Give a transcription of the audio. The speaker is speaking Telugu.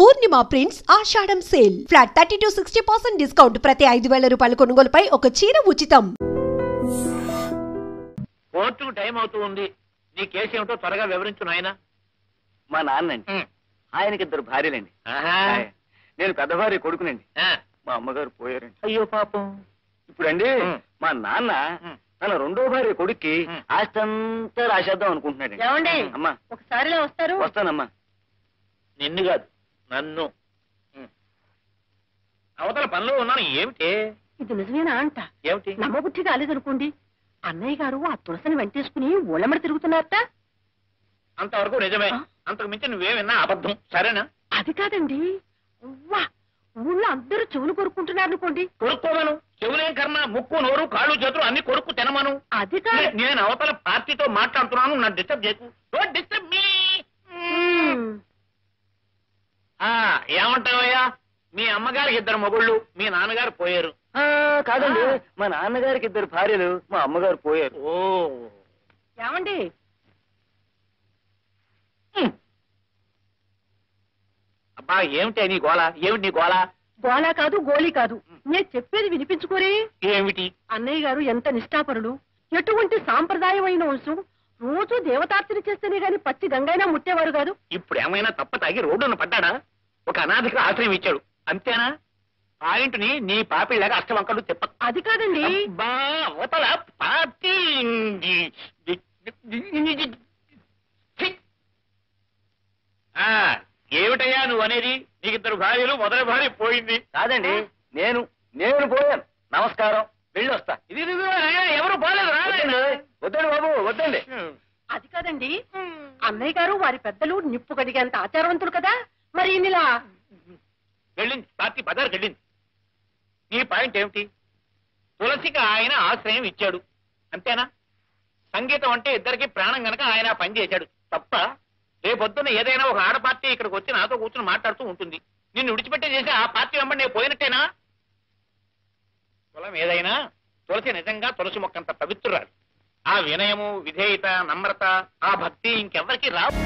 Purnima prints Ashadham sale flat 30 to 60% discount ప్రతి 5,000 రూపాయల కొనుగోలుపై ఒక చీర ఉచితం. కోర్టుకు టైం అవుతూ ఉంది. నీ కేసు ఏమిటో త్వరగా వివరించు నాయన. మా నాన్నండి, ఆయనకి 2 భార్యలండి. నేను పెద్ద భార్య కొడుకునండి. మా అమ్మగారు పోయారండి. అయ్యో పాపం. ఇప్పుడండి మా నాన్న తన 2వ భార్య కొడుక్కి ఆస్తంతా రాసేద్దాం అనుకుంటున్నాడు. ఏమండి అమ్మా ఒకసారిలో వస్తారు? వస్తానమ్మా. నిన్ను కాదు నన్ను. అవతల పనిలో ఉన్నాను. ఏమిటి ఇది? నిజమేనా అంట? ఏమిటి? నమ్మబుద్ధి కాలేదనుకోండి. అన్నయ్య గారు ఆ తులసిని వెంటేసుకుని ఊళ్ళమ్మడి తిరుగుతున్నారట. అంతవరకు నిజమే. అంతకు మించి నువ్వేమన్నా అబద్ధం. సరేనా? అది కాదండి, ఊళ్ళో అందరూ చెవులు కొరుక్కుంటున్నారు అనుకోండి. కొరుక్కోమను. చెవులేం కర్మ, ముక్కు నోరు కాళ్ళు చేతులు అన్ని కొరుక్కు తినమను. అది కాదు. నేను అవతల పార్టీతో మాట్లాడుతున్నాను. నన్ను డిస్టర్బ్ చేయకు. Don't disturb me. ఏమంటావయ్యా? మీ అమ్మగారికి 2 మొగుళ్ళు, మీ నాన్నగారు పోయారు. కాదండి, మా నాన్నగారికి 2 భార్యలు, మా అమ్మగారు పోయారు. ఓ ఏమండి? అబ్బా ఏమిటి నీ గోళ? ఏమిటి నీ గోళ? గోళా కాదు, గోళీ కాదు. నేను చెప్పేది వినిపించుకోరే. ఏమిటి? అన్నయ్య గారు ఎంత నిష్ఠాపరుడు, ఎటువంటి సాంప్రదాయమైన వంశం. రోజు దేవతార్చన చేస్తేనే గాని పచ్చి గంగైనా ముట్టేవారు కాదు. ఇప్పుడు ఏమైనా తప్ప తాగి రోడ్డున పడ్డాడా? ఒక అనాథకి ఆశ్రయం ఇచ్చాడు అంతేనా? పాయింట్ని నీ పాపిళ్ళగా అష్టవంకలు చెప్ప. అది కాదండి. అవతల పార్టీ. ఏమిటయ్యా నువ్వు అనేది? నీకు 2 భార్యలు, మొదటి భార్య పోయింది. కాదండి, నేను పోయాను. నమస్కారం, వెళ్ళి వస్తా. ఇది ఎవరు పోలేదు. వద్దండి బాబు, వద్దండి. అది కాదండి, అన్నయ్య గారు వారి పెద్దలు నిప్పు కడిగేంత ఆచారవంతులు కదా. మరి ఇన్నిలా వెళ్ళింది. పార్టీ బజార్కి వెళ్ళింది. నీ పాయింట్ ఏమిటి? తులసికి ఆయన ఆశ్రయం ఇచ్చాడు అంతేనా? సంగీతం అంటే ఇద్దరికి ప్రాణం గనక ఆయన పని చేశాడు తప్ప. రేపొద్దున ఏదైనా ఒక ఆడ పార్టీ ఇక్కడికి వచ్చి నాతో కూర్చుని మాట్లాడుతూ ఉంటుంది. నిన్ను విడిచిపెట్టే చేసి ఆ పార్టీ వెంబడి నేను పోయినట్టేనా? కులం ఏదైనా తులసి నిజంగా తులసి మొక్కంత పవిత్రురాలు. ఆ వినయము, విధేయత, నమ్రత, ఆ భక్తి ఇంకెవ్వరికి రావు.